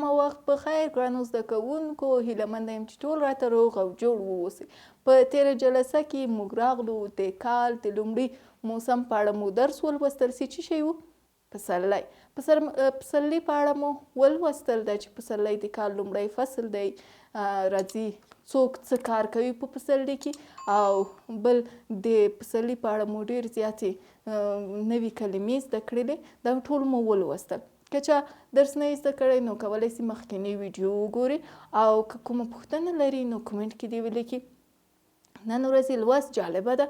مو وخت په خیر ګرانو زده کوونکو. هیله منده یم چې ټول راته روغ او جوړ واوسئ. په تېره جلسه کې موږ راغلو د کال د لومړي موسم په اړه مو درس ولوستل چې څه شی و؟ پسرلی. پسرلي په اړه مو ولوستل ده چې پسرلی د کال لومړی فصل دی. راځي څوک څه کار کوي په پسرلي کې، او بل د پسرلي په اړه مو ډېر زیاتې نوي کلمې زده کړلې. دا ټول مو ولوستل. که چا درس نه یې زده کړی نو کولی سي مخکینی ویډیو وګوري، او که کومه پوښتنه لري نو کومنټ کې دې ولیکي. نن ورځې لوست جالبه ده،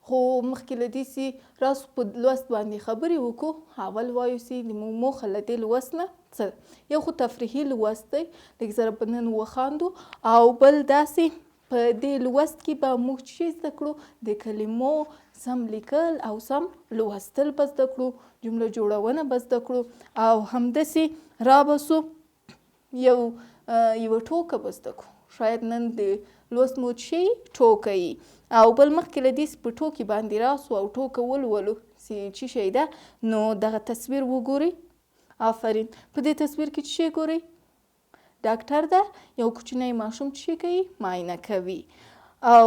خو مخکې له دې چې راسو په لوست باندې خبرې وکړو، اول وایو چې زموږ موخه له دې لوست نه څه. یو خو تفریحي لوست دی، لږ زره به نن وخاندو، او بل داسې په دې لوست کې به موږ څه زده کړو؟ د کلمو سم لیکل او سم لوستل به زده کړو، جمله جوړونه به زده کړو، او همداسې رابسو یوه ټوکه به زده کړو. شاید نن د لوست مو ټوکه وي، او بل مخکې له دې په ټوکې باندې راسو او ټوکه ولولو چې څه شی ده. نو دغه تصویر وګورئ. آفرین. په دې تصویر کې څه شی ګورئ؟ ډاکټر ده. یو کوچنی ماشوم څه کوي؟ معاینه کوي. او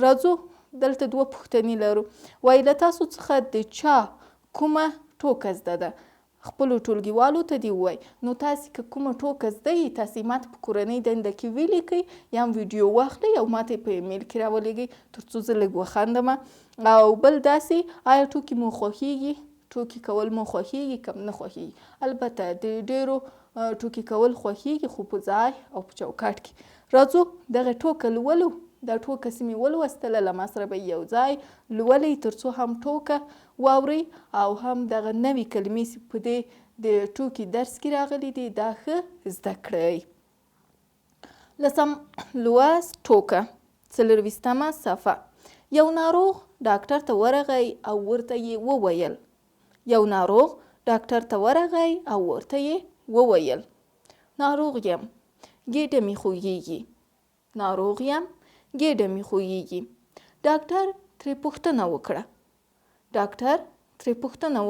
راځو دلته دوه پوښتنې لرو. وایي له تاسو څخه د چا کومه ټوکه زده ده؟ خپلو ټولګیوالو ته دې ووایي. نو تاسې که کومه ټوکه زده یې، تاسې ماته په کورنۍ دنده کې ولیکئ، یا هم ویډیو واخلئ او ماته یې په ایمیل کې راولېږئ، تر څو زه لږ وخندم. او بل داسې آیا ټوکې مو خوښیږي؟ ټوکې کول مو خوښیږي که نه خوښیږي؟ البته د ډېرو ټوکې کول خوښیږي، خو په ځای او په چوکاټ کې. راځو دغه ټوکه لولو. دا ټوکه چې مې ولوستله له ما سره به یو ځای لولئ، تر څو هم ټوکه واورئ او هم دغه نوې کلمې چې په دې د ټوکې درس کې راغلي دي دا ښه زده کړئ. لسم لوست ټوکه. 40مه صفحه. یو ناروغ ډاکټر ته ورغی او ورته یې وویل. یو ناروغ ډاکټر ته ورغی او ورته یې وویل: ناروغ یم، ګېډه مې خوږیږي. ناروغ یم، ګېډه مې خوږیږي. ډاکټر ترې پوښتنه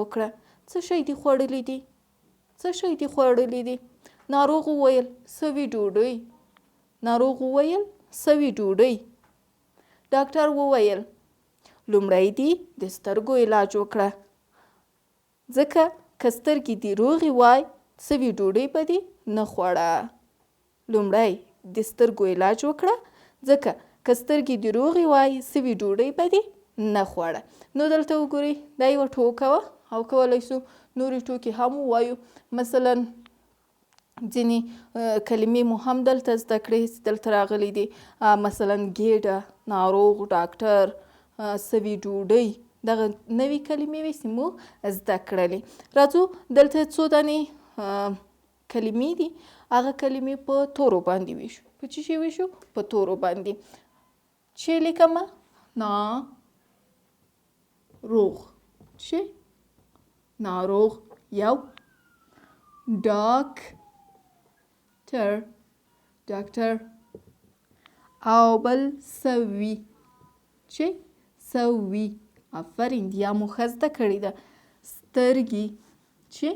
وکړه. څه شی دې خوړلی دي؟ څه شی دې خوړلی دي؟ ناروغ وویل: سوي ډوډۍ. ډاکټر وویل: لومړی دې د سترګو علاج وکړه، ځکه که سترګې دې روغې وای سوي ډوډۍ به دې نه خوړه. لومړی د سترګو علاج وکړه، ځکه که سترګې دې روغې وای سوي ډوډۍ به دې نه خوړه. نو دلته وګورئ، دا یوه ټوکه وه، او کولی شو نورې ټوکې هم ووایو. مثلا ځینې کلمې مو هم دلته زده کړې چې دلته راغلي دي. مثلا ګېډه، ناروغ، ډاکټر، سوي ډوډۍ، دغه نوې کلمې وې چې مو زده کړلې. راځو دلته څو دانې کلمې دي، هغه کلمې په تورو باندې ویشو. په څه شي ویشو؟ په تورو باندې. چې لیکمه؟ ناروغ. څه؟ ناروغ. یو. ډاکټر. او بل سوي. څه؟ سوي. آفرین، یا مو ښه زده کړې ده. سترګې. څه؟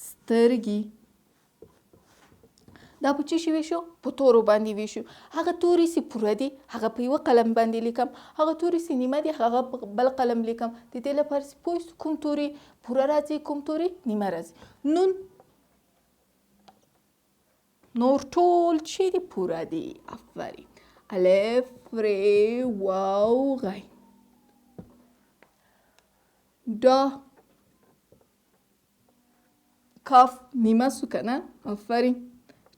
سترګې. دا په څه شي ویشو؟ په تورو باندې ویشو. هغه توري چې پوره دي هغه په یوه قلم باندې لیکم، هغه توري چې نیمه دي هغه په بل قلم لیکم. د دې لپاره چې پوه شو کوم توري پوره راځي، کوم توري نیمه راځي. نون. نور ټول چې دي پوره دي. آفرین. الف، ر، واو، غین. دا کاف نیمه سو که نه؟ آفرین.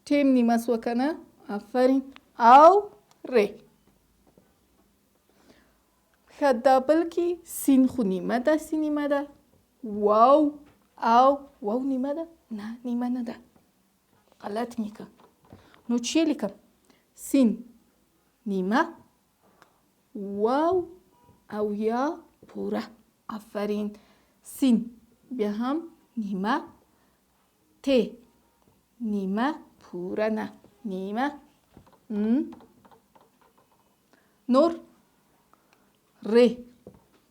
ټیم نیمه سوه که نه؟ آفرین. او ر. ښه دا بل کې سین خو نیمه ده، سی نیمه ده. واو او واو نیمه ده؟ نه نیمه نه ده، غلط مې که. نو چې لیکم؟ سین نیمه، واو او یا پوره. آفرین. سین بیا هم نیمه، ت نیمه، پوره نه، نیمه. نور. ر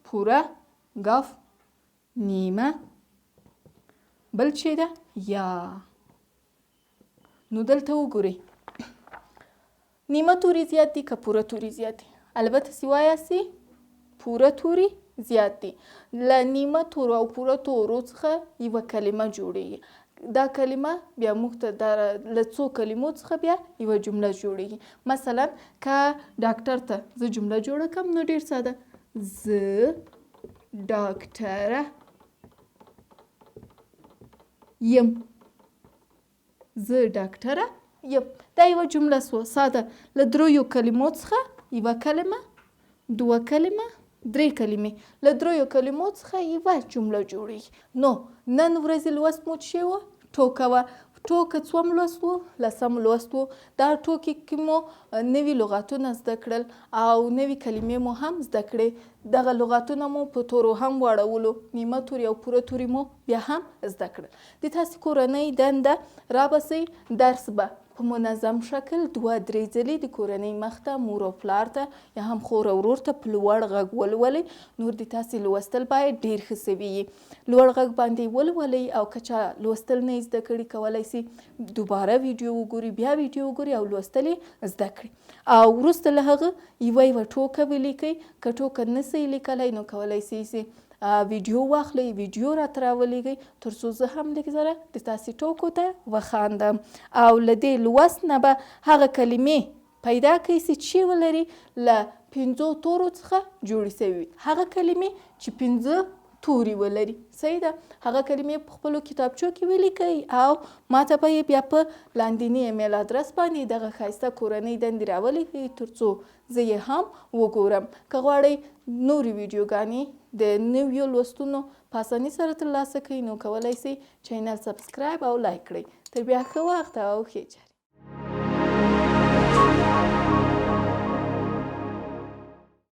پوره، گاف نیمه. بل چی ده؟ یا. نو دلته وګورئ نیمه توري زیات دي که پوره توري زیات دي؟ البته چې وایاستې پوره توري زیات دي. له نیمه تورو او پوره تورو څخه یوه کلمه جوړیږي. دا کلمه بیا موږ ته له څو کلمو څخه بیا یوه جمله جوړیږي. مثلا که ډاکټر ته زه جمله جوړه کړم نو ډېر ساده، زه ډاکټره یم. زه ډاکټره یم. دا یوه جمله سوه ساده. له دریو کلمو څخه یوه کلمه، دوه کلمه، درې کلمې. له دریو کلمو څخه یوه جمله جوړیږي. نو نن ورځې لوست مو څه شی وه؟ ټوکه وه. ټوکه څوم لوست وو؟ لسم لوست وو. دا ټوکې کې مو نوي لغاتونه زده کړل او نوي کلمې مو هم زده کړې. دغه لغاتونه مو په تورو هم واړولو. نیمه توري او پوره توري مو بیا هم زده کړل. د تاسې کورنۍ دنده راباسئ، درس به په منظم شکل 2-3 ځلې د کورنۍ مخ ته مور او پلار ته یا هم خور او ورور ته په لوړ غږ ولولئ. نور د تاسې لوستل باید ډېر ښه سوي وي. لوړ غږ باندې ولولئ او که چا لوستل نه زده کړي کولی سي دوباره ویډیو وګوري، بیا ویډیو وګوري او لوستل یې زده کړي. او وروسته له هغه یوه ټوکه ولیکئ. که ټوکه نسئ لیکلی نو کولی سئ ویډیو واخلئ، ویډیو راته راولیږئ تر څو زه هم لږ زره د تاسې ټوکو ته وخاندم. او له دې لوست نه به هغه کلمې پیدا کړئ چې ولري له 5 تورو څخه جوړې سوي وي. هغه کلمې چې 5 توري ولري. صحیح ده. هغه کلمې په خپلو کتابچو کې ولیکئ او ماته به یې بیا په لاندیني ایمیل ادرس باندې دغه ښایسته کورنۍ دندې راولیږئ تر څو زه یې هم وګورم. که غواړئ نورې ویډیوګانې د نویو لوستونو په اسانۍ سره ترلاسه کړئ نو کولی سئ چینل سبسکرایب او لایک کړئ. تر بیا ښه وخت او ښې